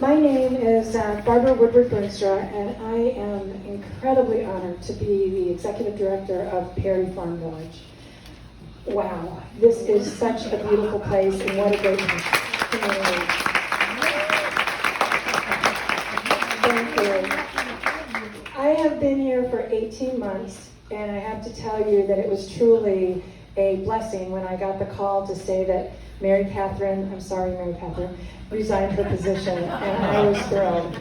My name is Barbara Woodward-Bernstra, and I am incredibly honored to be the Executive Director of Perry Farm Village. Wow, this is such a beautiful place, and what a great community. Thank you. I have been here for 18 months, and I have to tell you that it was truly a blessing when I got the call to say that Mary Catherine resigned her position, and I was thrilled.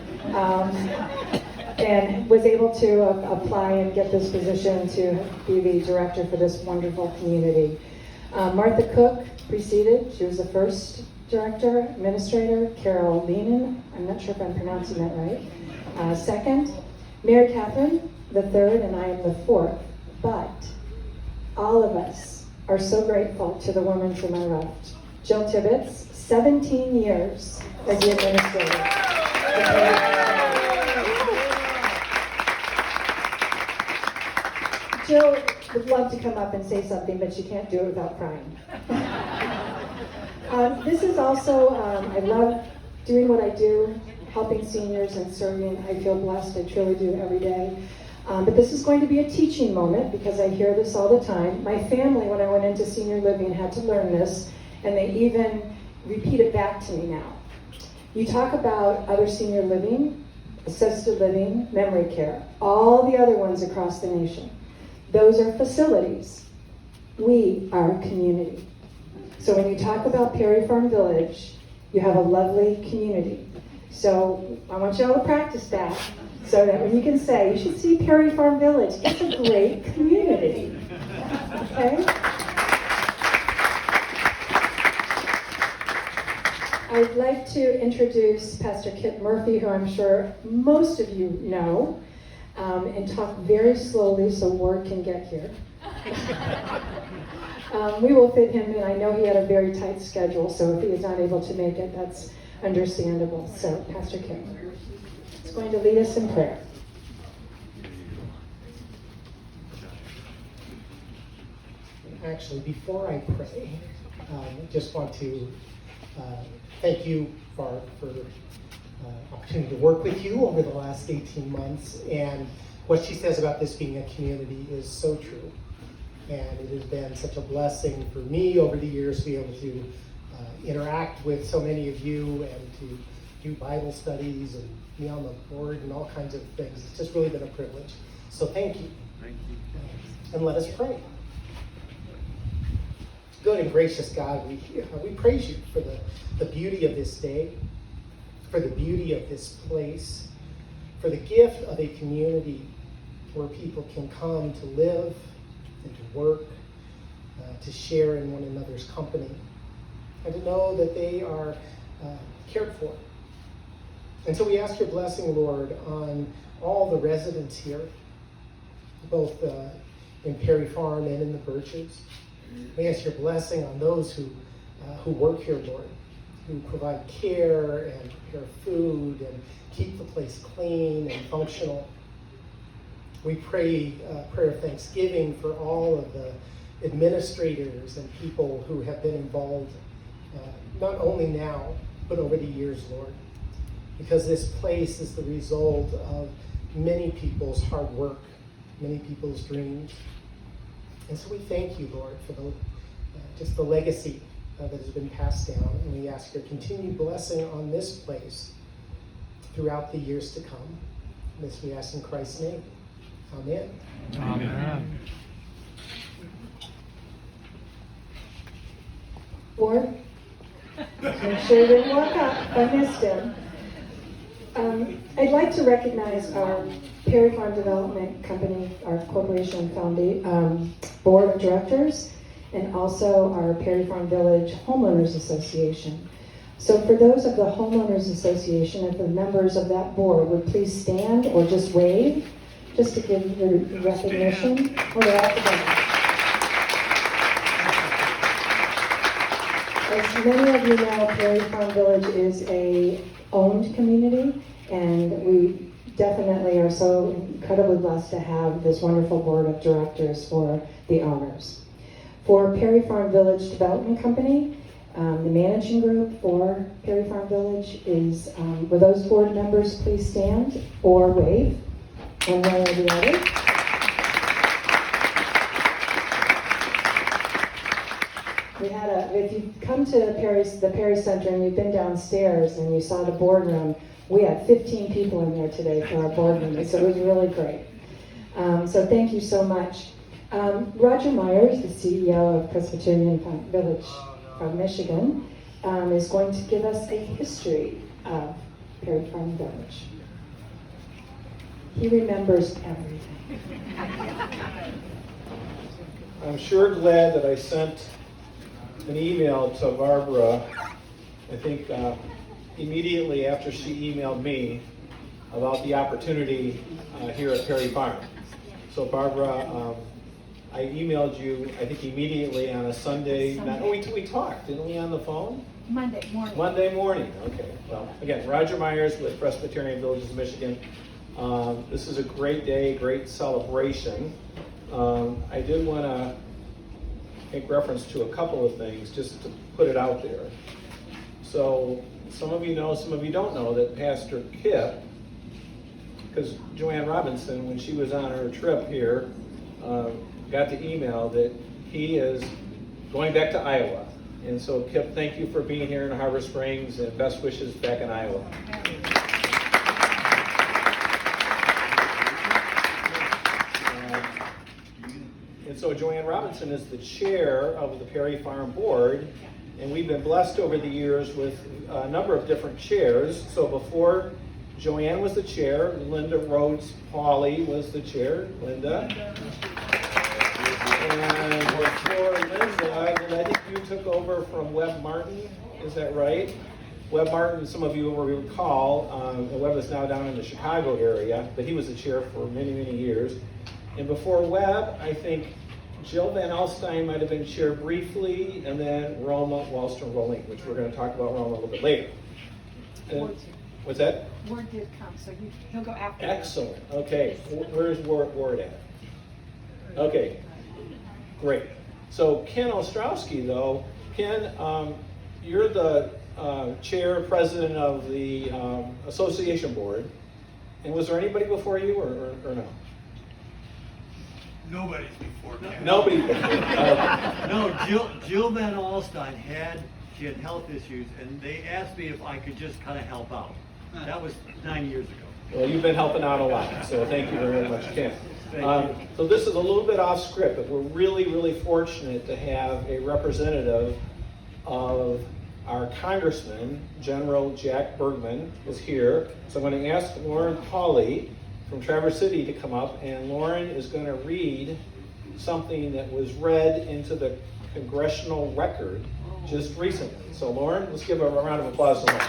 And was able to apply and get this position to be the director for this wonderful community. Martha Cook preceded. She was the first director, administrator. Carol Lehman, I'm not sure if I'm pronouncing that right. Second, Mary Catherine, the third, and I am the fourth. But all of us are so grateful to the woman to my left. Jill Tibbetts, 17 years as the administrator. Jill would love to come up and say something, but she can't do it without crying. This is also, I love doing what I do, helping seniors and serving. I feel blessed, I truly do every day. But this is going to be a teaching moment because I hear this all the time. My family, when I went into senior living, had to learn this, and they even repeat it back to me now. You talk about other senior living, assisted living, memory care, all the other ones across the nation. Those are facilities. We are a community. So when you talk about Perry Farm Village, you have a lovely community. So I want you all to practice that so that when you can say, you should see Perry Farm Village, it's a great community. Okay? I'd like to introduce Pastor Kip Murphy, who I'm sure most of you know, and talk very slowly so Ward can get here. We will fit him in. I know he had a very tight schedule, so if he is not able to make it, that's understandable. So, Pastor Kip is going to lead us in prayer. Actually, before I pray, I just want to thank you for opportunity to work with you over the last 18 months. And what she says about this being a community is so true. And it has been such a blessing for me over the years to be able to interact with so many of you and to do Bible studies and be on the board and all kinds of things. It's just really been a privilege. So thank you. Thank you. And let us pray. Good and gracious God, we praise you for the beauty of this day, for the beauty of this place, for the gift of a community where people can come to live and to work, to share in one another's company, and to know that they are cared for. And so we ask your blessing, Lord, on all the residents here, both in Perry Farm and in the Birches. We ask your blessing on those who work here, Lord, who provide care and prepare food and keep the place clean and functional. We pray prayer of thanksgiving for all of the administrators and people who have been involved, not only now, but over the years, Lord, because this place is the result of many people's hard work, many people's dreams. And so we thank you, Lord, for just the legacy that has been passed down. And we ask your continued blessing on this place throughout the years to come. This we ask in Christ's name. Amen. Amen. Ward, make sure you didn't walk up. I missed him. I'd like to recognize our Perry Farm Development Company, our corporation board of directors, and also our Perry Farm Village Homeowners Association. So for those of the Homeowners Association, if the members of that board would please stand or just wave, just to give you recognition. Oh, they're all together. As many of you know, Perry Farm Village is a owned community, and we definitely are so incredibly blessed to have this wonderful board of directors for the owners. For Perry Farm Village Development Company, The managing group for Perry Farm Village is, will those board members please stand or wave, one way or the other. If you come to the Perry Center and you've been downstairs and you saw the boardroom, we had 15 people in there today for our board meeting, so it was really great. So thank you so much. Roger Myers, the CEO of Presbyterian Village of Michigan, is going to give us a history of Perry Farm Village. He remembers everything. I'm sure glad that I sent an email to Barbara, I think immediately after she emailed me about the opportunity here at Perry Farm. So Barbara, I emailed you, I think immediately on a Sunday night. Oh, we talked, didn't we, on the phone? Monday morning. Monday morning, okay. Well, again, Roger Myers with Presbyterian Villages, Michigan. This is a great day, great celebration. I did want to make reference to a couple of things, just to put it out there. So, some of you know, some of you don't know that Pastor Kip, because Joanne Robinson, when she was on her trip here, got the email that he is going back to Iowa. And so, Kip, thank you for being here in Harbor Springs, and best wishes back in Iowa. And so Joanne Robinson is the chair of the Perry Farm Board, and we've been blessed over the years with a number of different chairs. So before Joanne was the chair, Linda Rhodes Pauley was the chair. Linda. And before Linda, I think you took over from Webb Martin, is that right? Webb Martin, some of you will recall, Webb is now down in the Chicago area, but he was the chair for many, many years. And before Webb, I think Jill Van Alstyne might have been chair briefly, and then Roma Wallstrom-Rolling, which we're going to talk about Roma a little bit later. What's that? Ward did come, so he'll go after. Excellent. Okay. Where's Ward at? Okay. Great. So Ken Ostrowski, though, Ken, you're the chair, president of the association board. And was there anybody before you, or no? Nobody's before Ken. Nobody before. No, Jill Van Alstyne had health issues, and they asked me if I could just kind of help out. That was 9 years ago. Well, you've been helping out a lot, so thank you very much, Ken. So this is a little bit off script, but we're really, really fortunate to have a representative of our Congressman, General Jack Bergman, is here. So I'm going to ask Lauren Pauley from Traverse City to come up, and Lauren is going to read something that was read into the congressional record just recently. So Lauren, let's give a round of applause to Lauren.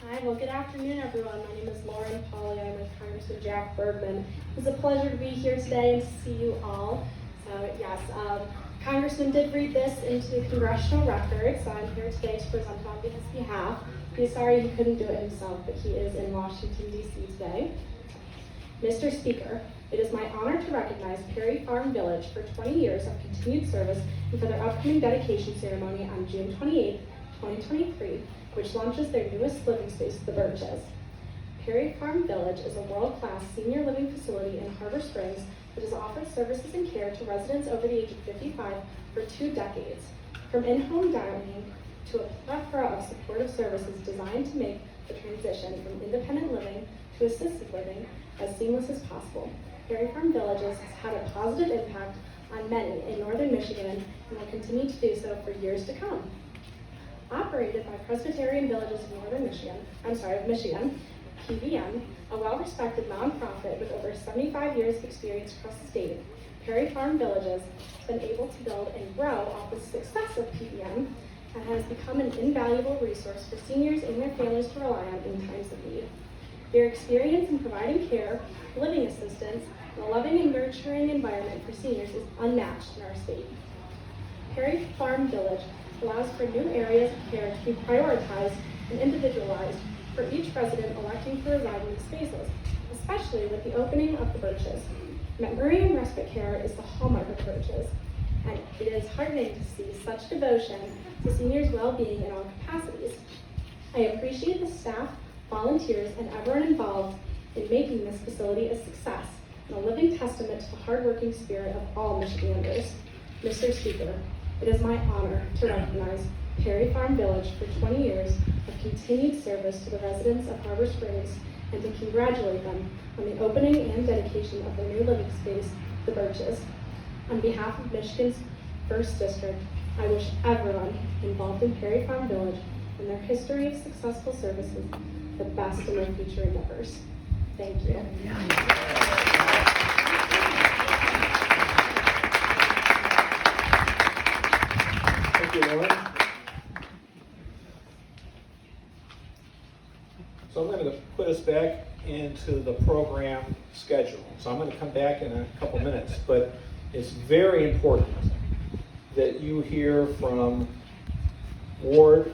Hi, well, good afternoon, everyone. My name is Lauren Pauley. I'm with Congressman Jack Bergman. It's a pleasure to be here today and to see you all. So, yes, Congressman did read this into the congressional record, so I'm here today to present it on his behalf. He's sorry he couldn't do it himself, but he is in Washington, D.C. today. Mr. Speaker, it is my honor to recognize Perry Farm Village for 20 years of continued service and for their upcoming dedication ceremony on June 28, 2023, which launches their newest living space, the Birches. Perry Farm Village is a world-class senior living facility in Harbor Springs that has offered services and care to residents over the age of 55 for 2 decades. From in-home dining to a plethora of supportive services designed to make the transition from independent living to assisted living as seamless as possible. Perry Farm Villages has had a positive impact on many in northern Michigan and will continue to do so for years to come. Operated by Presbyterian Villages of Michigan, PVM, a well-respected nonprofit with over 75 years of experience across the state, Perry Farm Villages has been able to build and grow off the success of PVM and has become an invaluable resource for seniors and their families to rely on in times of need. Their experience in providing care, living assistance, and a loving and nurturing environment for seniors is unmatched in our state. Perry Farm Village allows for new areas of care to be prioritized and individualized for each resident electing to reside in these spaces, especially with the opening of the Birches. Memory and respite care is the hallmark of Birches, and it is heartening to see such devotion to seniors' well-being in all capacities. I appreciate the staff, volunteers, and everyone involved in making this facility a success and a living testament to the hardworking spirit of all Michiganders. Mr. Speaker, it is my honor to recognize Perry Farm Village for 20 years of continued service to the residents of Harbor Springs and to congratulate them on the opening and dedication of their new living space, the Birches. On behalf of Michigan's 1st District, I wish everyone involved in Perry Farm Village and their history of successful services the best in their future endeavors. Thank you. Thank you, Lauren. So I'm going to put us back into the program schedule. So I'm going to come back in a couple minutes, but it's very important that you hear from Ward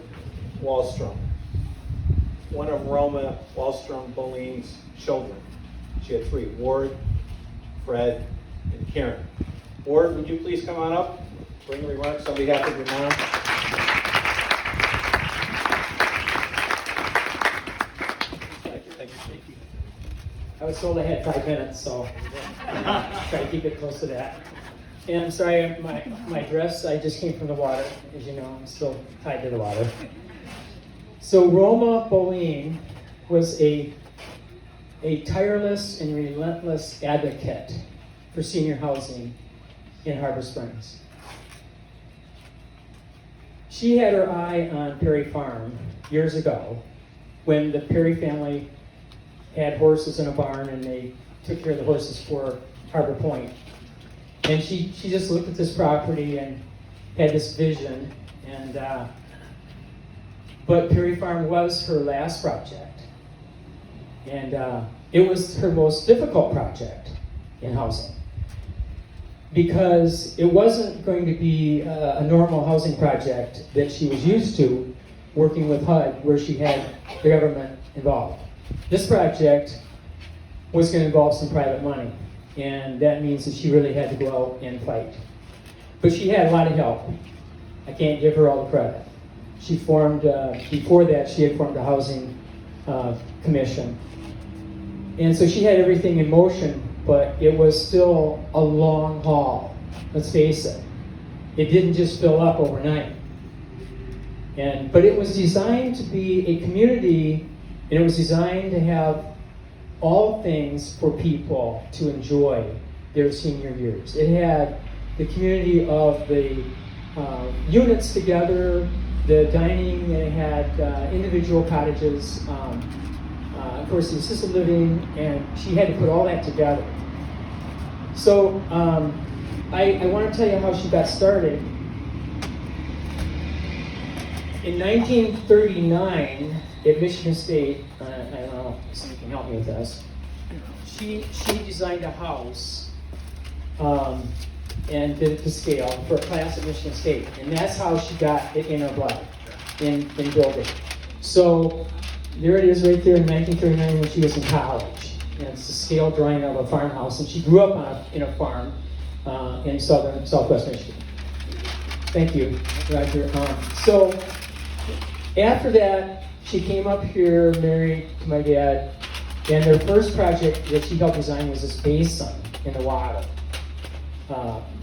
Wallstrom, one of Roma Wallstrom Boleyn's children. She had 3, Ward, Fred, and Karen. Ward, would you please come on up, bring remarks on behalf of your mom? Thank you. I was told I had 5 minutes, so try to keep it close to that. And I'm sorry, my dress, I just came from the water. As you know, I'm still tied to the water. So Roma Boleyn was a tireless and relentless advocate for senior housing in Harbor Springs. She had her eye on Perry Farm years ago when the Perry family had horses in a barn and they took care of the horses for Harbor Point. And she just looked at this property and had this vision. And but Perry Farm was her last project. And it was her most difficult project in housing, because it wasn't going to be a normal housing project that she was used to working with HUD, where she had the government involved. This project was going to involve some private money, and that means that she really had to go out and fight. But she had a lot of help. I can't give her all the credit. She formed, before that, she had formed a housing commission. And so she had everything in motion, but it was still a long haul. Let's face it. It didn't just fill up overnight. But it was designed to be a community, and it was designed to have all things for people to enjoy their senior years. It had the community of the units together, the dining, and it had individual cottages, of course the assisted living, and she had to put all that together. So I want to tell you how she got started. In 1939, at Michigan State, I don't know if somebody can help me with this, she designed a house and did it to scale for a class at Michigan State. And that's how she got it in her blood, in building. So there it is right there in 1939 when she was in college. And it's a scale drawing of a farmhouse. And she grew up in a farm in southwest Michigan. Thank you, Roger. So after that, she came up here, married to my dad, and their first project that she helped design was this basin in the water,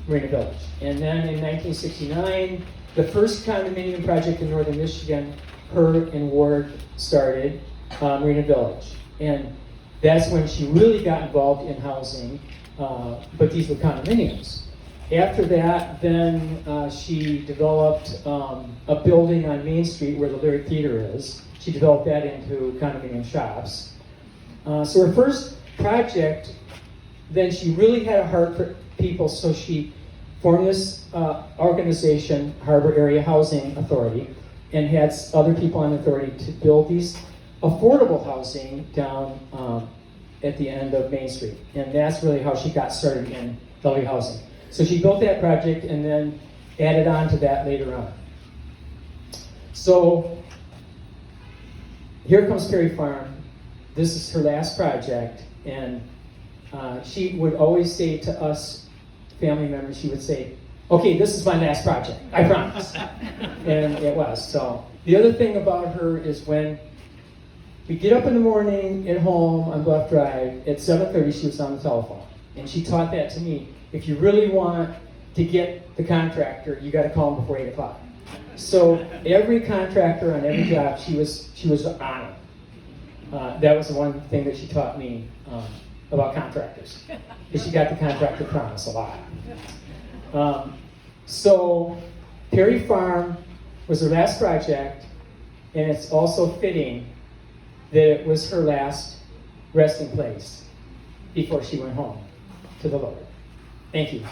Marina Village. And then in 1969, the first condominium project in northern Michigan, her and Ward started, Marina Village. And that's when she really got involved in housing, but these were condominiums. After that, then she developed a building on Main Street where the Lyric Theater is. She developed that into condominium shops. So her first project, then she really had a heart for people, so she formed this organization, Harbor Area Housing Authority, and had other people on the authority to build these affordable housing down at the end of Main Street. And that's really how she got started in LA housing. So she built that project and then added on to that later on. So here comes Perry Farm. This is her last project, and she would always say to us family members, she would say, okay, this is my last project, I promise. And it was. So the other thing about her is when we get up in the morning at home on Bluff Drive, at 7:30 she was on the telephone. And she taught that to me. If you really want to get the contractor, you got to call him before 8 o'clock. So every contractor on every job, she was on it. That was the one thing that she taught me about contractors, because she got the contractor promise a lot. So Perry Farm was her last project, and it's also fitting that it was her last resting place before she went home to the Lord. Thank you.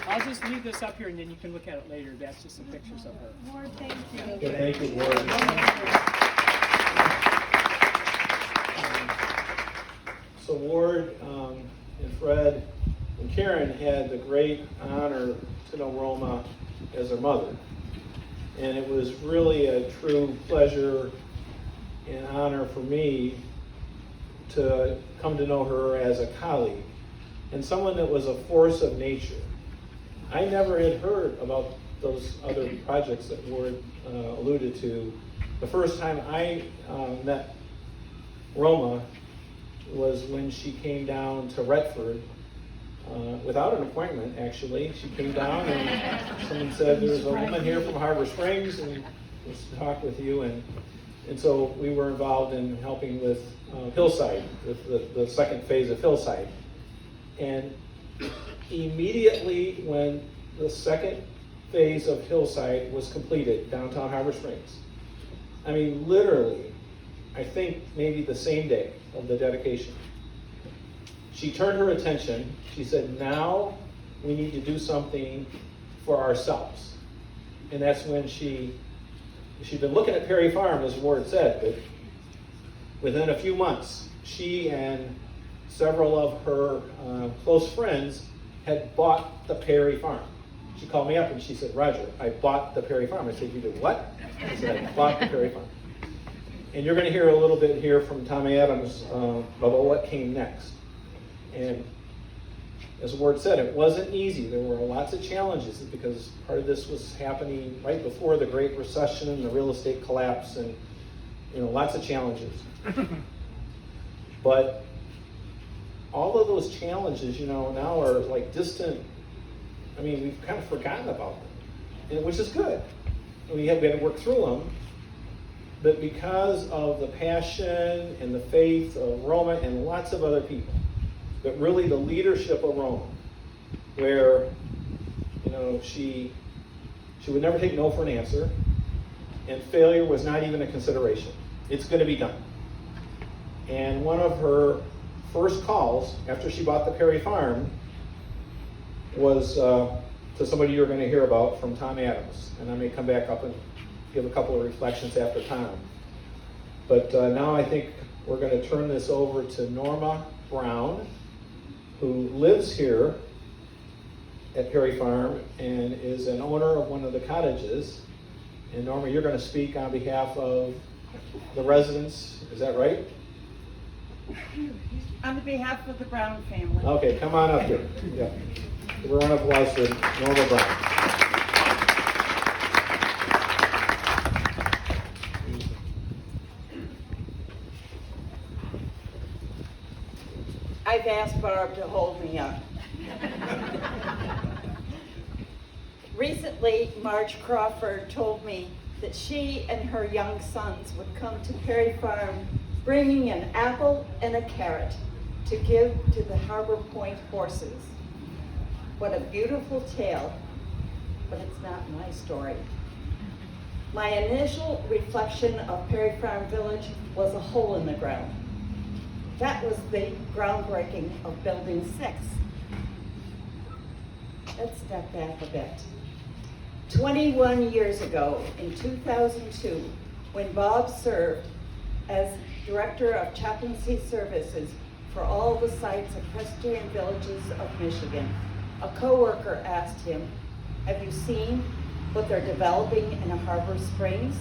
I'll just leave this up here and then you can look at it later. That's just some pictures of her. Lord, thank you. Okay, thank you, Ward. So Ward and Fred and Karen had the great honor to know Roma as their mother. And it was really a true pleasure and honor for me to come to know her as a colleague and someone that was a force of nature. I never had heard about those other projects that Ward alluded to. The first time I met Roma was when she came down to Retford without an appointment, actually. She came down and someone said, there's a woman here from Harbor Springs and wants to talk with you. And so we were involved in helping with Hillside, with the second phase of Hillside. And immediately when the second phase of Hillside was completed, downtown Harbor Springs, I mean, literally, I think maybe the same day of the dedication, she turned her attention. She said, now we need to do something for ourselves. And that's when she'd been looking at Perry Farm, as Ward said, but within a few months, she and several of her close friends had bought the Perry Farm. She called me up and she said, Roger, I bought the Perry Farm. I said, you did what? She said, I bought the Perry Farm. And you're going to hear a little bit here from Tommy Adams about what came next. And as Ward said, it wasn't easy. There were lots of challenges because part of this was happening right before the Great Recession and the real estate collapse, and lots of challenges. But all of those challenges, now are like distant. I mean, we've kind of forgotten about them, which is good. We had to work through them. But because of the passion and the faith of Roma and lots of other people, but really the leadership of Roma, where she would never take no for an answer, and failure was not even a consideration. It's going to be done. And one of her first calls after she bought the Perry Farm was to somebody you're going to hear about from Tom Adams, and I may come back up and give a couple of reflections after Tom. But now I think we're going to turn this over to Norma Brown, who lives here at Perry Farm and is an owner of one of the cottages. And Norma, you're going to speak on behalf of the residents, is that right? On behalf of the Brown family. Okay, come on up here. Yeah. We're on applause for Norma Brown. I've asked Barb to hold me up. Recently, Marge Crawford told me that she and her young sons would come to Perry Farm bringing an apple and a carrot to give to the Harbor Point horses. What a beautiful tale, but it's not my story. My initial reflection of Perry Farm Village was a hole in the ground. That was the groundbreaking of Building 6. Let's step back a bit. 21 years ago, in 2002, when Bob served as Director of Chaplaincy Services for all the sites of Presbyterian villages of Michigan, a coworker asked him, "Have you seen what they're developing in Harbor Springs.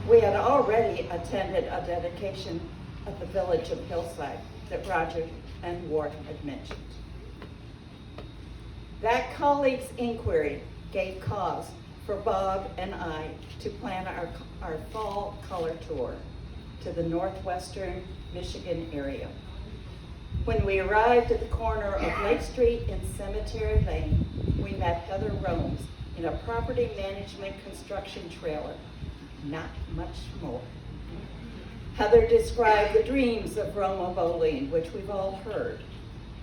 We had already attended a dedication at the village of Hillside that Roger and Ward had mentioned. That colleague's inquiry gave cause for Bob and I to plan our fall color tour to the northwestern Michigan area. When we arrived at the corner of Lake Street and Cemetery Lane, we met Heather Romes in a property management construction trailer. Not much more. Heather described the dreams of Roma Bolin, which we've all heard,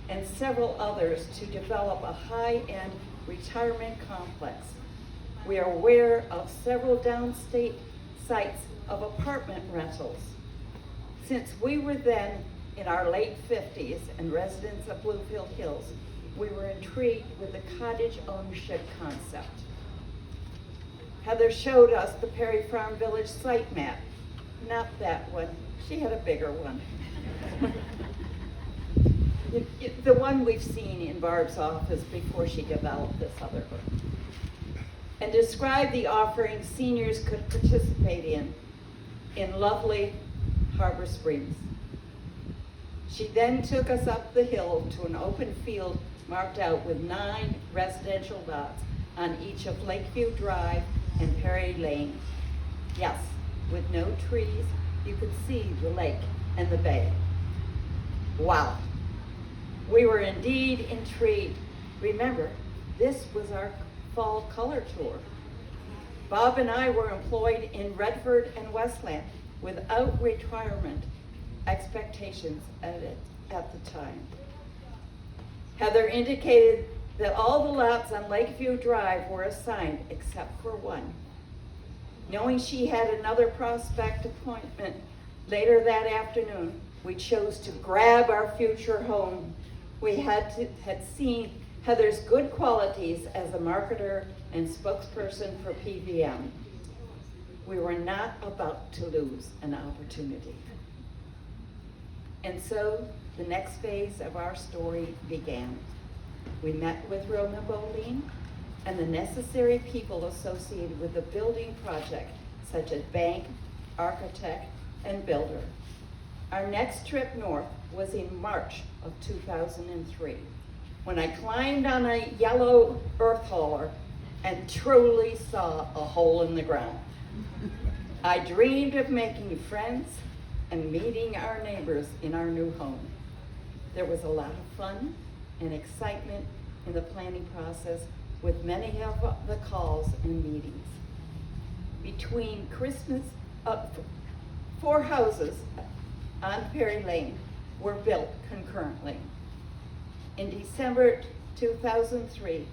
and several others to develop a high-end retirement complex. We are aware of several downstate sites of apartment rentals. Since we were then in our late 50s and residents of Bluefield Hills, we were intrigued with the cottage ownership concept. Heather showed us the Perry Farm Village site map. Not that one, she had a bigger one. The one we've seen in Barb's office before she developed this other one. And described the offerings seniors could participate in lovely Harbor Springs. She then took us up the hill to an open field marked out with 9 residential lots on each of Lakeview Drive and Perry Lane. Yes, with no trees, you could see the lake and the bay. Wow. We were indeed intrigued. Remember, this was our fall color tour. Bob and I were employed in Redford and Westland without retirement expectations at the time. Heather indicated that all the lots on Lakeview Drive were assigned except for one. Knowing she had another prospect appointment later that afternoon, we chose to grab our future home. We had seen Heather's good qualities as a marketer and spokesperson for PVM. We were not about to lose an opportunity. And so the next phase of our story began. We met with Roma Bolin and the necessary people associated with the building project, such as bank, architect, and builder. Our next trip north was in March of 2003, when I climbed on a yellow earth hauler and truly saw a hole in the ground. I dreamed of making friends and meeting our neighbors in our new home. There was a lot of fun and excitement in the planning process, with many of the calls and meetings. Between Christmas, 4 houses on Perry Lane were built concurrently. In December 2003,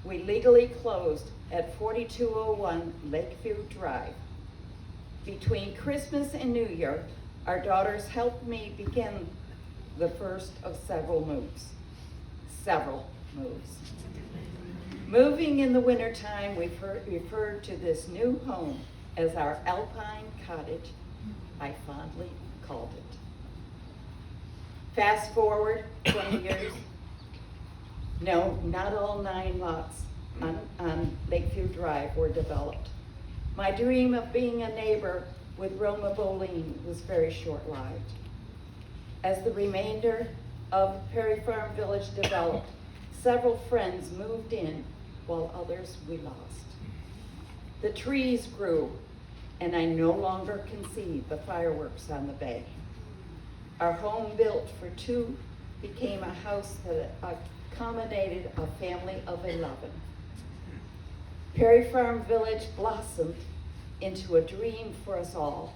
we legally closed at 4201 Lakeview Drive. Between Christmas and New Year, our daughters helped me begin the first of several moves. Moving in the wintertime, we referred to this new home as our Alpine Cottage, I fondly called it. Fast forward 20 years. No, not all 9 lots on Lakeview Drive were developed. My dream of being a neighbor with Roma Bolin was very short-lived. As the remainder of Perry Farm Village developed, several friends moved in while others we lost. The trees grew, and I no longer can see the fireworks on the bay. Our home built for 2 became a house that accommodated a family of 11. Perry Farm Village blossomed into a dream for us all,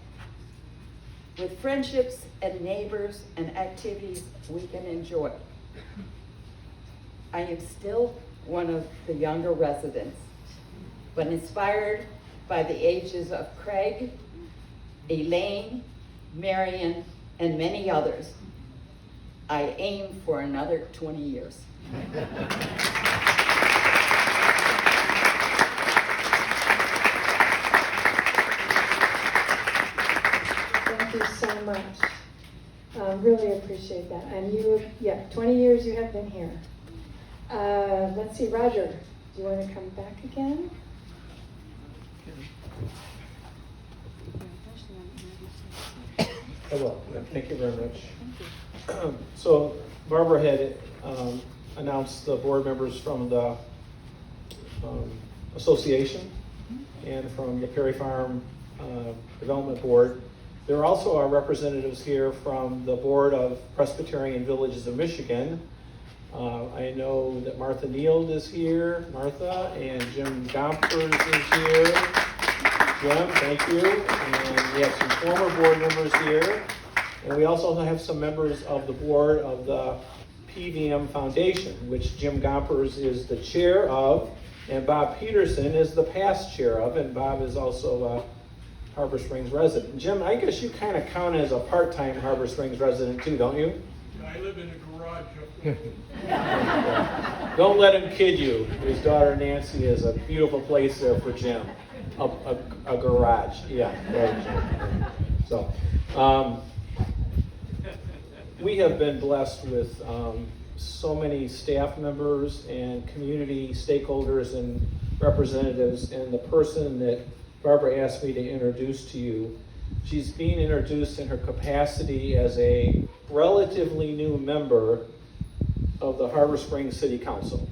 with friendships and neighbors and activities we can enjoy. I am still one of the younger residents, but inspired by the ages of Craig, Elaine, Marion, and many others, I aim for another 20 years. Thank you so much. Really appreciate that. And 20 years you have been here. Let's see, Roger, Do you want to come back again? I will. Thank you very much. So Barbara had announced the board members from the association and from the Perry Farm Development Board. There also are representatives here from the Board of Presbyterian Villages of Michigan. I know that Martha Neild is here, Martha, and Jim Gompers is here. Jim, thank you. And we have some former board members here. And we also have some members of the board of the PVM Foundation, which Jim Gompers is the chair of, and Bob Peterson is the past chair of, and Bob is also a Harbor Springs resident. Jim, I guess you kind of count as a part-time Harbor Springs resident too, don't you? I live in a garage up there. Don't let him kid you. His daughter Nancy is a beautiful place there for Jim. A garage, yeah. Right. So, we have been blessed with so many staff members and community stakeholders and representatives, and the person that Barbara asked me to introduce to you, she's being introduced in her capacity as a relatively new member of the Harbor Springs City Council.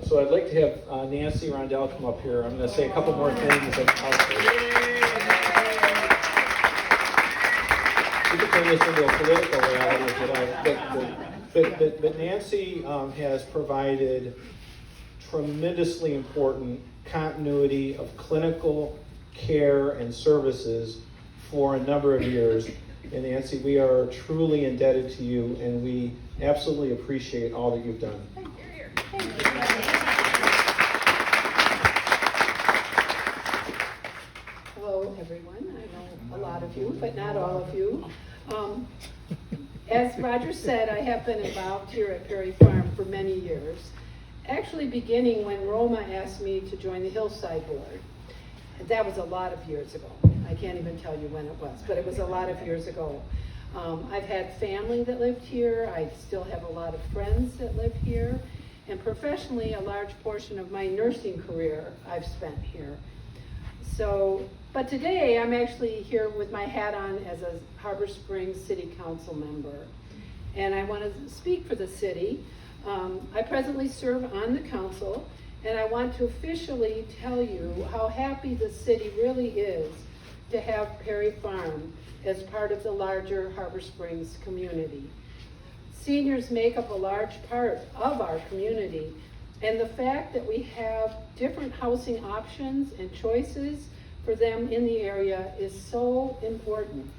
So I'd like to have Nancy Rondell come up here. I'm going to say a couple more things about we could turn this into a political rally, but Nancy has provided tremendously important continuity of clinical care and services for a number of years. And Nancy, we are truly indebted to you, and we absolutely appreciate all that you've done. Hello, everyone. I know a lot of you, but not all of you. As Roger said, I have been involved here at Perry Farm for many years, actually beginning when Roma asked me to join the Hillside Board. That was a lot of years ago. I can't even tell you when it was, but it was a lot of years ago. I've had family that lived here. I still have a lot of friends that live here. And professionally, a large portion of my nursing career I've spent here. So, but today I'm actually here with my hat on as a Harbor Springs City Council member. And I want to speak for the city. I presently serve on the council, and I want to officially tell you how happy the city really is to have Perry Farm as part of the larger Harbor Springs community. Seniors make up a large part of our community, and the fact that we have different housing options and choices for them in the area is so important.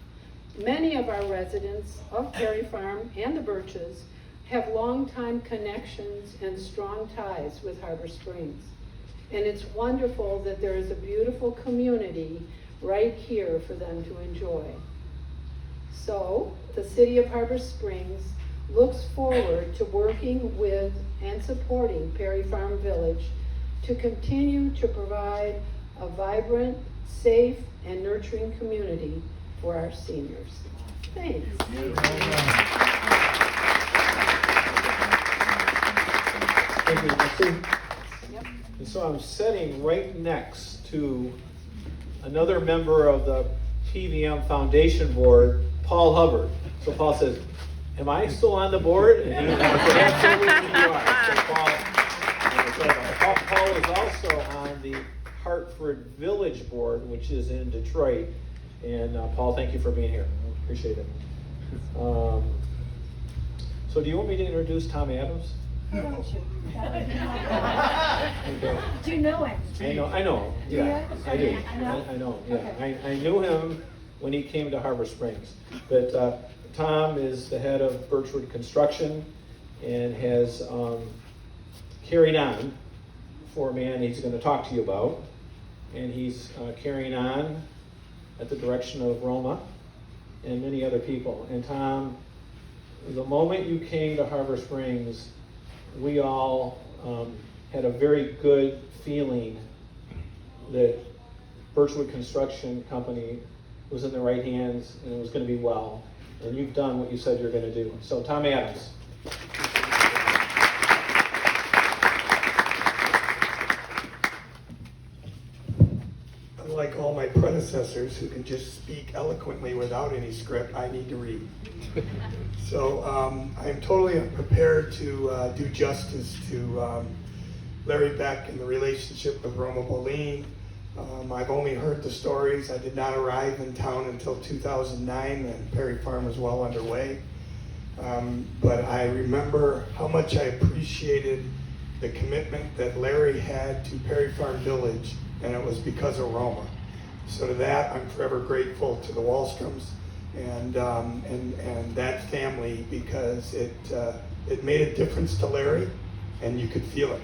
Many of our residents of Perry Farm and the Birches have long-time connections and strong ties with Harbor Springs. And it's wonderful that there is a beautiful community right here for them to enjoy. So, the City of Harbor Springs looks forward to working with and supporting Perry Farm Village to continue to provide a vibrant, safe, and nurturing community for our seniors. Thanks. Thank you, Nancy. And so I'm sitting right next to another member of the PVM Foundation Board, Paul Hubbard. So Paul says, am I still on the board? And he said, absolutely you are. So Paul is also on the Hartford Village Board, which is in Detroit. And Paul, thank you for being here. Appreciate it. So do you want me to introduce Tom Adams? No. Okay. Do you know him? I know. Yeah, I do. No? I know. Yeah, I knew him when he came to Harbor Springs. But Tom is the head of Birchwood Construction and has carried on for a man he's going to talk to you about, and he's carrying on at the direction of Roma and many other people. And Tom, the moment you came to Harbor Springs, we all had a very good feeling that Birchwood Construction Company was in the right hands and it was going to be well. And you've done what you said you're going to do. So Tom Adams. predecessors who can just speak eloquently without any script, I need to read. So I am totally unprepared to do justice to Larry Beck and the relationship with Roma Bolin. I've only heard the stories. I did not arrive in town until 2009, and Perry Farm was well underway. But I remember how much I appreciated the commitment that Larry had to Perry Farm Village, and it was because of Roma. So to that, I'm forever grateful to the Wallstroms and that family, because it made a difference to Larry, and you could feel it.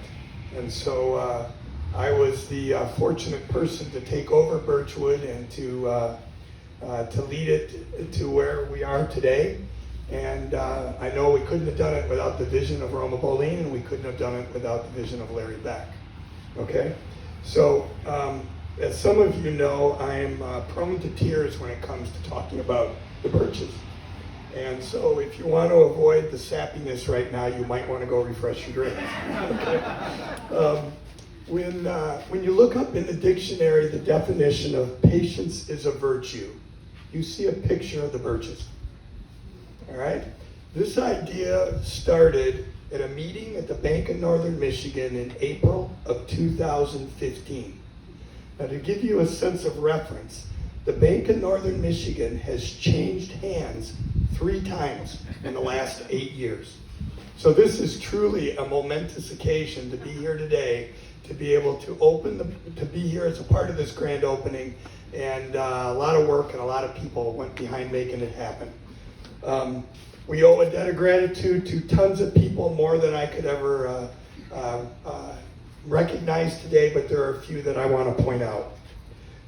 And so I was the fortunate person to take over Birchwood and to lead it to where we are today. And I know we couldn't have done it without the vision of Roma Bolin, and we couldn't have done it without the vision of Larry Beck. Okay? So, as some of you know, I'm prone to tears when it comes to talking about the Birches. And so if you want to avoid the sappiness right now, you might want to go refresh your drink. Okay? When you look up in the dictionary the definition of patience is a virtue, you see a picture of the Birches. All right? This idea started at a meeting at the Bank of Northern Michigan in April of 2015. Now, to give you a sense of reference, the Bank of Northern Michigan has changed hands 3 times in the last 8 years. So this is truly a momentous occasion to be here today, to be able to to be here as a part of this grand opening, and a lot of work and a lot of people went behind making it happen. We owe a debt of gratitude to tons of people, more than I could ever recognize today, but there are a few that I want to point out.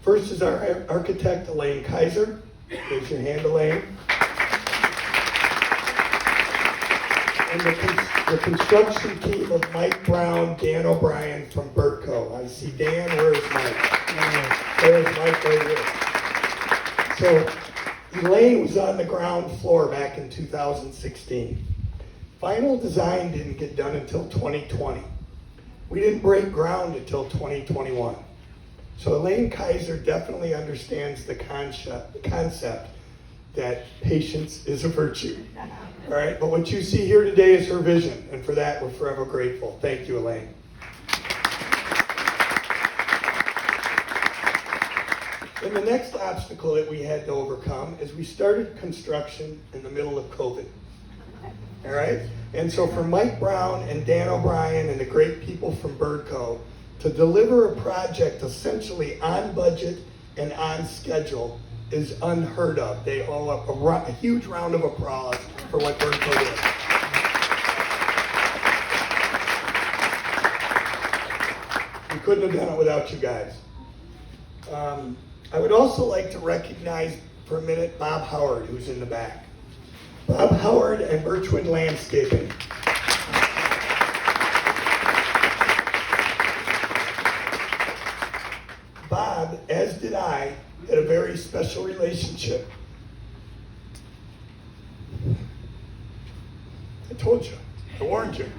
First is our architect, Elaine Kaiser. Raise your hand, Elaine. And the construction team of Mike Brown, Dan O'Brien from Birtco. I see Dan. Where's Mike? There's Mike right here. So Elaine was on the ground floor back in 2016. Final design didn't get done until 2020. We didn't break ground until 2021. So Elaine Kaiser definitely understands the concept that patience is a virtue. All right, but what you see here today is her vision, and for that we're forever grateful. Thank you, Elaine. And the next obstacle that we had to overcome is we started construction in the middle of COVID. All right? And so for Mike Brown and Dan O'Brien and the great people from Birtco to deliver a project essentially on budget and on schedule is unheard of. They owe a huge round of applause for what Birtco did. We couldn't have done it without you guys. I would also like to recognize for a minute Bob Howard, who's in the back. Bob Howard and Birchwood Landscaping. Bob, as did I, had a very special relationship. I told you, I warned you,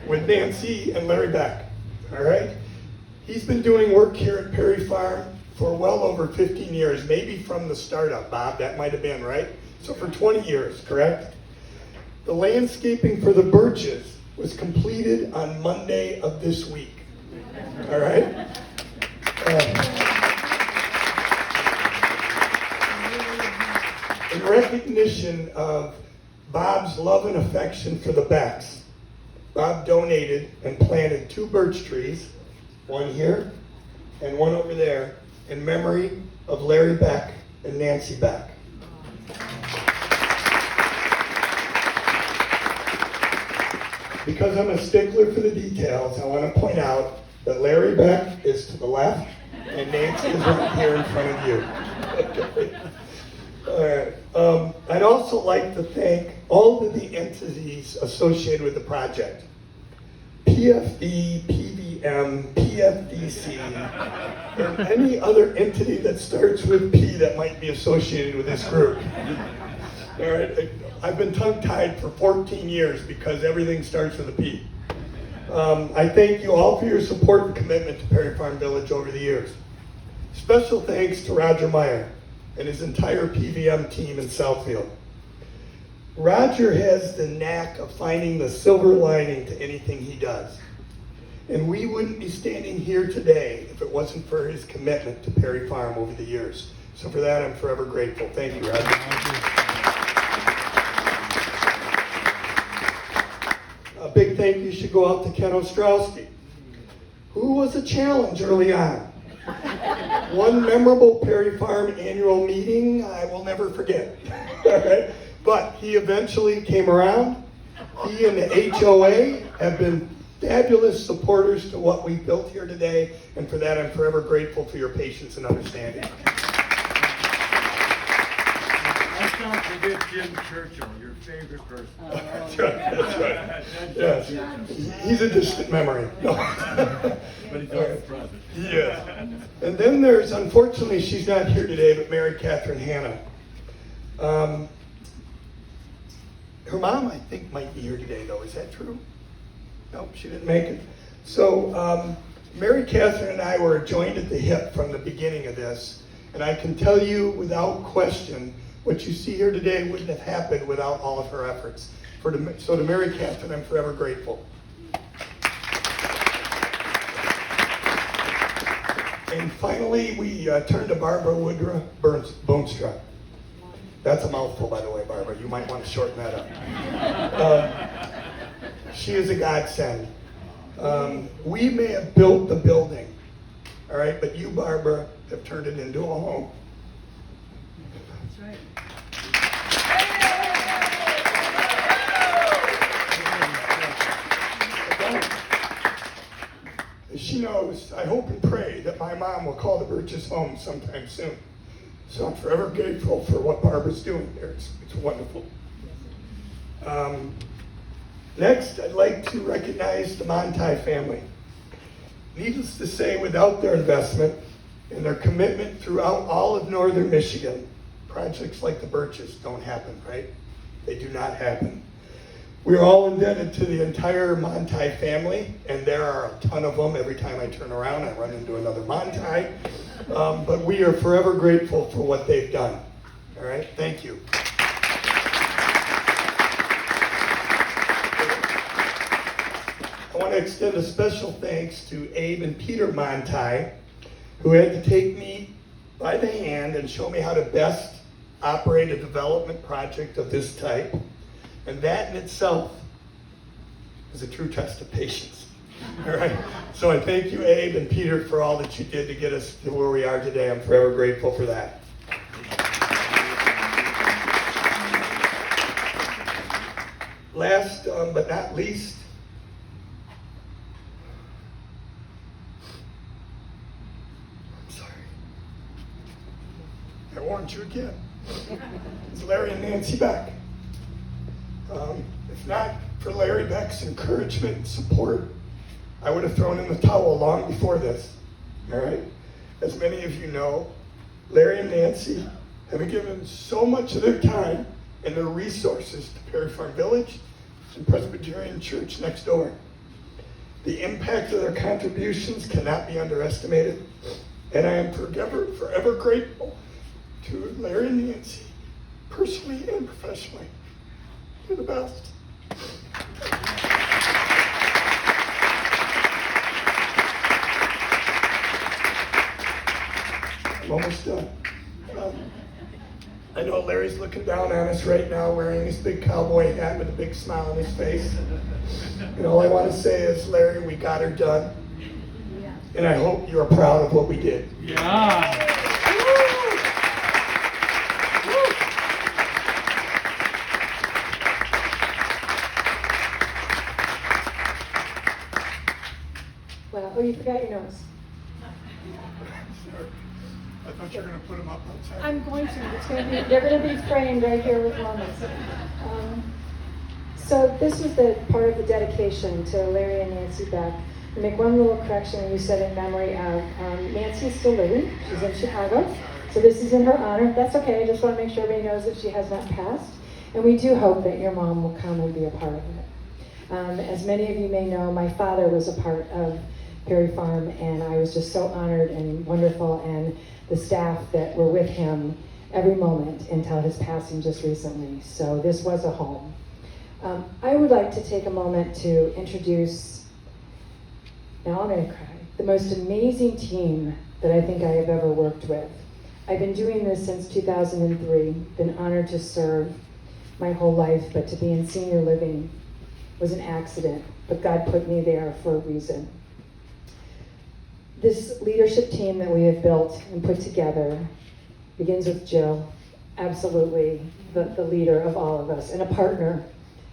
with Nancy and Larry Beck, all right? He's been doing work here at Perry Farm for well over 15 years, maybe from the startup, Bob, that might have been, right? So for 20 years, correct? The landscaping for the Birches was completed on Monday of this week, all right? In recognition of Bob's love and affection for the Becks, Bob donated and planted 2 birch trees, one here and one over there, in memory of Larry Beck and Nancy Beck. Because I'm a stickler for the details, I want to point out that Larry Beck is to the left and Nancy is right here in front of you. Okay. All right. I'd also like to thank all of the entities associated with the project. PFD, PVM, PFDC, and any other entity that starts with P that might be associated with this group. All right. I've been tongue-tied for 14 years because everything starts with a P. I thank you all for your support and commitment to Perry Farm Village over the years. Special thanks to Roger Meyer and his entire PVM team in Southfield. Roger has the knack of finding the silver lining to anything he does. And we wouldn't be standing here today if it wasn't for his commitment to Perry Farm over the years. So for that, I'm forever grateful. Thank you, Roger. A big thank you should go out to Ken Ostrowski, who was a challenge early on. One memorable Perry Farm annual meeting I will never forget. All right? But he eventually came around. He and the HOA have been fabulous supporters to what we built here today, and for that I'm forever grateful for your patience and understanding. Let's not forget Jim Churchill, your favorite person. That's right. Yes. He's a distant memory. No. But he's always present. Yeah. And then there's, unfortunately, she's not here today, but Mary Catherine Hanna. Her mom, I think, might be here today, though. Is that true? Nope, she didn't make it. So Mary Catherine and I were joined at the hip from the beginning of this. And I can tell you without question, what you see here today wouldn't have happened without all of her efforts. So to Mary Catherine, I'm forever grateful. And finally, we turn to Barbara Woodruff Boonstra. That's a mouthful, by the way, Barbara. You might want to shorten that up. She is a godsend. We may have built the building, all right, but you, Barbara, have turned it into a home. That's right. She knows, I hope and pray that my mom will call the Birches home sometime soon. So I'm forever grateful for what Barbara's doing here. It's wonderful. Next, I'd like to recognize the Monti family. Needless to say, without their investment and their commitment throughout all of northern Michigan, projects like the Birches don't happen, right? They do not happen. We're all indebted to the entire Monti family, and there are a ton of them. Every time I turn around, I run into another Monti. But we are forever grateful for what they've done. All right, thank you. I want to extend a special thanks to Abe and Peter Monti, who had to take me by the hand and show me how to best operate a development project of this type. And that in itself is a true test of patience. All right. So I thank you, Abe and Peter, for all that you did to get us to where we are today. I'm forever grateful for that. Last but not least, I'm sorry. I warned you again. It's Larry and Nancy Beck. If not for Larry Beck's encouragement and support, I would have thrown in the towel long before this. All right? As many of you know, Larry and Nancy have given so much of their time and their resources to Perry Farm Village and Presbyterian Church next door. The impact of their contributions cannot be underestimated, and I am forever grateful to Larry and Nancy, personally and professionally. You're the best. I'm almost done. I know Larry's looking down on us right now wearing his big cowboy hat with a big smile on his face. And all I want to say is, Larry, we got her done. And I hope you are proud of what we did. Yeah. Well, oh, you forgot your nose. Sorry. I thought you were going to put them up outside. I'm going to. It's going to be. They're going to be framed right here with moments. So this was the part of the dedication to Larry and Nancy Beck. I'll make one little correction, and you said in memory of Nancy is still living. She's in Chicago, so this is in her honor. That's okay. I just want to make sure everybody knows that she has not passed, and we do hope that your mom will come and be a part of it. As many of you may know, my father was a part of Perry Farm, and I was just so honored and wonderful, and the staff that were with him every moment until his passing just recently. So this was a home. I would like to take a moment to introduce, now I'm going to cry, the most amazing team that I think I have ever worked with. I've been doing this since 2003, been honored to serve my whole life, but to be in senior living was an accident, but God put me there for a reason. This leadership team that we have built and put together begins with Jill, absolutely the leader of all of us, and a partner.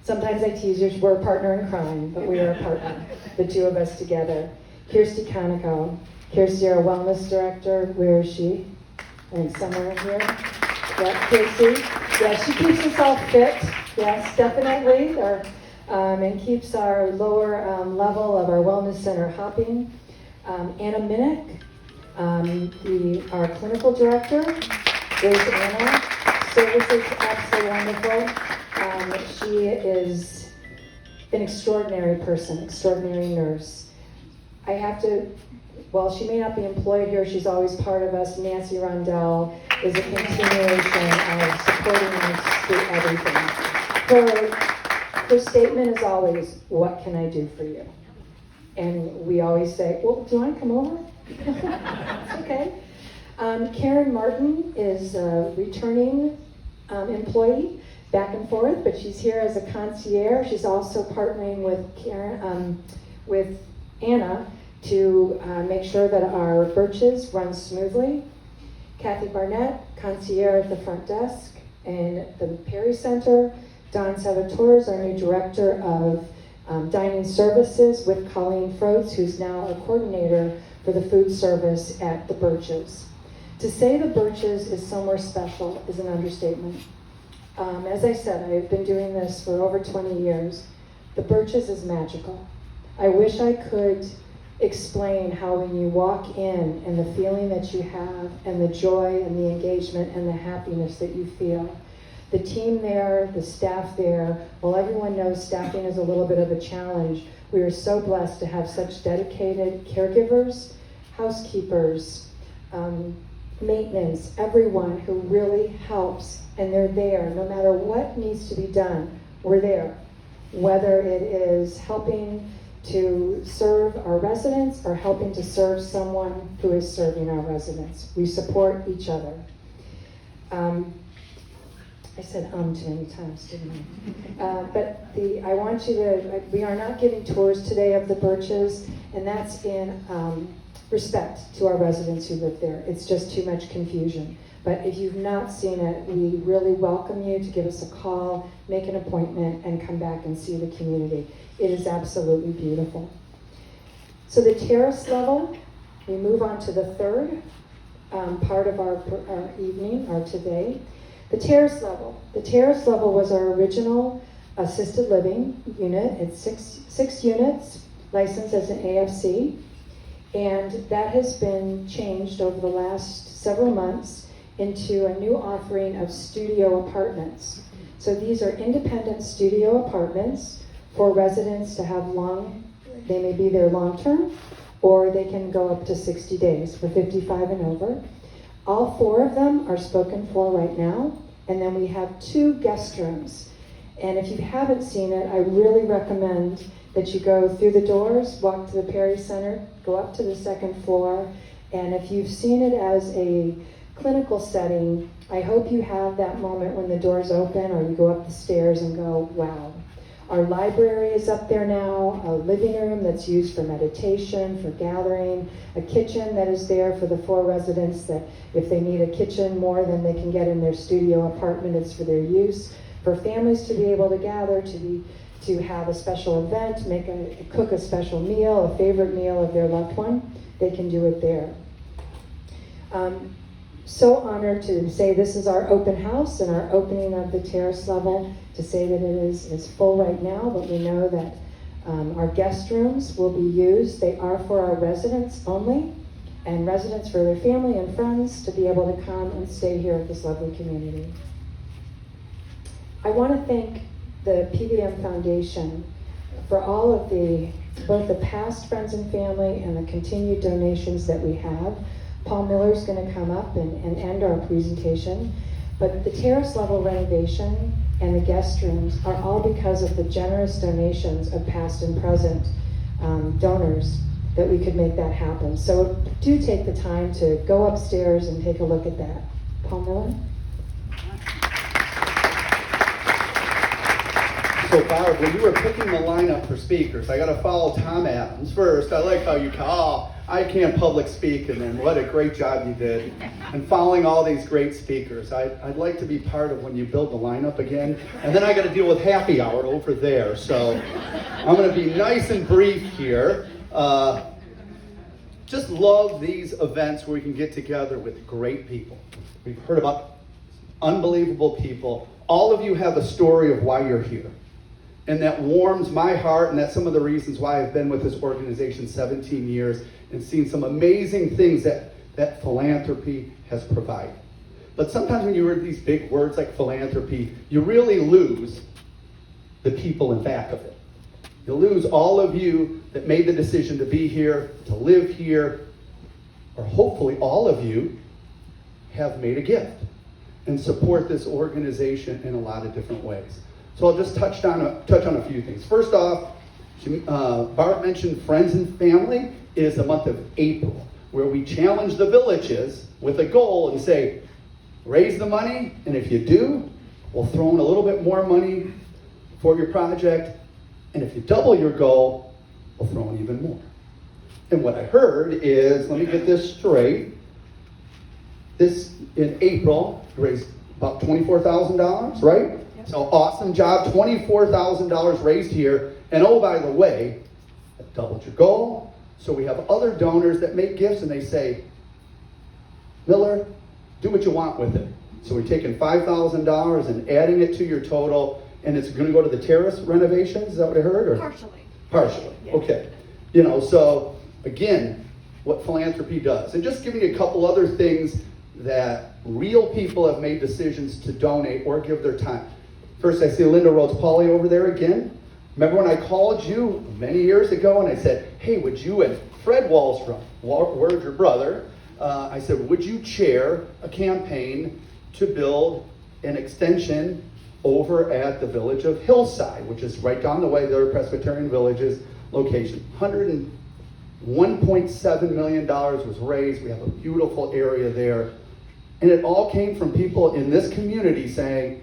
Sometimes I tease her, we're a partner in crime, but we are a partner, the two of us together. Kirsty Conoco. Kirsty, our wellness director, where is she? And somewhere in here. Yeah, Kirsty. Yeah, she keeps us all fit. Yes, definitely. And keeps our lower level of our wellness center hopping. Anna Minnick, our clinical director. There's Anna. Services, absolutely wonderful. She is an extraordinary person, extraordinary nurse. I have to, while she may not be employed here, she's always part of us. Nancy Rondell is a continuation of supporting us through everything. Her statement is always, "What can I do for you?" And we always say, "Well, do you want to come over?" It's okay. Karen Martin is a returning employee, back and forth, but she's here as a concierge. She's also partnering with Anna to make sure that our Birches run smoothly. Kathy Barnett, concierge at the front desk and the Perry Center. Don Salvatore is our new director of dining services with Colleen Froats, who's now a coordinator for the food service at the Birches. To say the Birches is somewhere special is an understatement. As I said, I've been doing this for over 20 years. The Birches is magical. I wish I could explain how when you walk in and the feeling that you have and the joy and the engagement and the happiness that you feel. The team there, the staff there, while everyone knows staffing is a little bit of a challenge, we are so blessed to have such dedicated caregivers, housekeepers, maintenance, everyone who really helps, and they're there. No matter what needs to be done, we're there. Whether it is helping to serve our residents or helping to serve someone who is serving our residents. We support each other. I said too many times, didn't I? I want you to, we are not giving tours today of the Birches, and that's in respect to our residents who live there. It's just too much confusion. But if you've not seen it, we really welcome you to give us a call, make an appointment, and come back and see the community. It is absolutely beautiful. So the terrace level, we move on to the third part of our evening, or today. The terrace level. The terrace level was our original assisted living unit. It's six units, licensed as an AFC. And that has been changed over the last several months into a new offering of studio apartments. So these are independent studio apartments for residents to have they may be there long-term, or they can go up to 60 days for 55 and over. All 4 of them are spoken for right now, and then we have 2 guest rooms. And if you haven't seen it, I really recommend that you go through the doors, walk to the Perry Center, go up to the 2nd floor, and if you've seen it as a clinical setting, I hope you have that moment when the doors open or you go up the stairs and go, wow. Our library is up there now, a living room that's used for meditation, for gathering, a kitchen that is there for the 4 residents that if they need a kitchen more than they can get in their studio apartment, it's for their use. For families to be able to gather, to have a special event, cook a special meal, a favorite meal of their loved one, they can do it there. So honored to say this is our open house and our opening of the terrace level, to say that it is full right now, but we know that our guest rooms will be used. They are for our residents only, and residents for their family and friends to be able to come and stay here at this lovely community. I want to thank the PVM Foundation for all of both the past friends and family and the continued donations that we have. Paul Miller's going to come up and end our presentation. But the terrace level renovation and the guest rooms are all because of the generous donations of past and present donors that we could make that happen. So do take the time to go upstairs and take a look at that. Paul Miller? So Barb, when you were picking the lineup for speakers, I got to follow Tom Adams first. I like how you I can't public speak, and then what a great job you did. And following all these great speakers, I'd like to be part of when you build the lineup again. And then I got to deal with happy hour over there. So I'm going to be nice and brief here. Just love these events where we can get together with great people. We've heard about unbelievable people. All of you have a story of why you're here. And that warms my heart, and that's some of the reasons why I've been with this organization 17 years and seen some amazing things that philanthropy has provided. But sometimes when you hear these big words like philanthropy, you really lose the people in back of it. You lose all of you that made the decision to be here, to live here, or hopefully all of you have made a gift and support this organization in a lot of different ways. So I'll just touch on a few things. First off, Barb mentioned Friends and Family is the month of April, where we challenge the villages with a goal and say, raise the money, and if you do, we'll throw in a little bit more money for your project, and if you double your goal, we'll throw in even more. And what I heard is, let me get this straight, this in April raised about $24,000, right? So awesome job, $24,000 raised here. And oh, by the way, that doubled your goal. So we have other donors that make gifts and they say, Miller, do what you want with it. So we're taking $5,000 and adding it to your total, and it's going to go to the terrace renovations. Is that what I heard? Or? Partially. Yeah. Okay. So again, what philanthropy does. And just giving you a couple other things that real people have made decisions to donate or give their time. First, I see Linda Rhodes-Pauly over there again. Remember when I called you many years ago and I said, hey, would you and Fred Wallstrom, Word, your brother, I said, would you chair a campaign to build an extension over at the village of Hillside, which is right down the way, there are Presbyterian Villages location. $101.7 million was raised. We have a beautiful area there. And it all came from people in this community saying,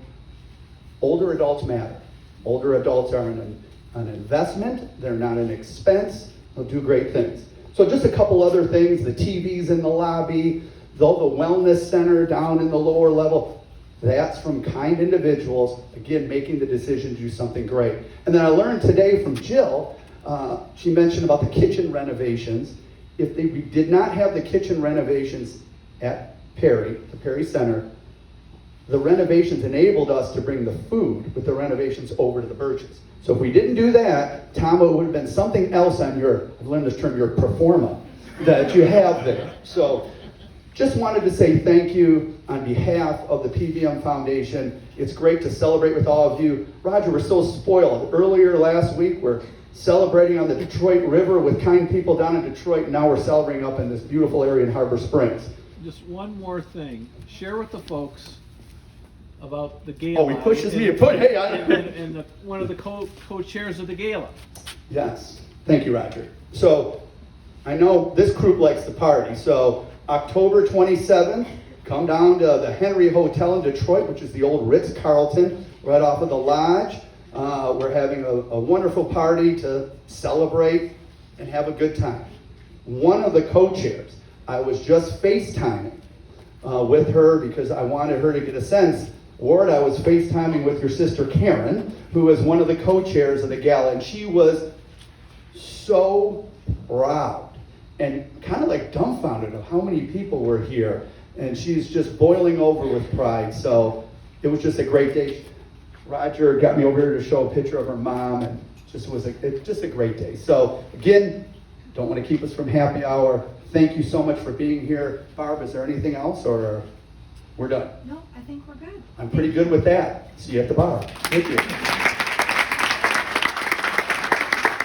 older adults matter. Older adults are an investment. They're not an expense. They'll do great things. So just a couple other things, the TVs in the lobby, the wellness center down in the lower level, that's from kind individuals, again, making the decision to do something great. And then I learned today from Jill, she mentioned about the kitchen renovations. If we did not have the kitchen renovations at the Perry Center, the renovations enabled us to bring the food with the renovations over to the Birches. So if we didn't do that, Tom, it would have been something else on your, I've learned this term, your performa that you have there. So just wanted to say thank you on behalf of the PVM Foundation. It's great to celebrate with all of you. Roger, we're so spoiled. Earlier last week, we're celebrating on the Detroit River with kind people down in Detroit, and now we're celebrating up in this beautiful area in Harbor Springs. Just one more thing. Share with the folks about the gala. Oh, he pushes me to put, hey, and one of the co-chairs of the gala. Yes. Thank you, Roger. So, I know this group likes to party. So, October 27th, come down to the Henry Hotel in Detroit, which is the old Ritz-Carlton, right off of the Lodge. We're having a wonderful party to celebrate and have a good time. One of the co-chairs, I was just FaceTiming with her because I wanted her to get a sense. Ward, I was FaceTiming with your sister Karen, who is one of the co-chairs of the gala, and she was so proud and kind of like dumbfounded of how many people were here, and she's just boiling over with pride. So it was just a great day. Roger got me over here to show a picture of her mom, and just was just a great day. So again, don't want to keep us from happy hour. Thank you so much for being here. Barb, is there anything else, or we're done? No, I think we're good. I'm pretty good with that. See you at the bar. Thank you.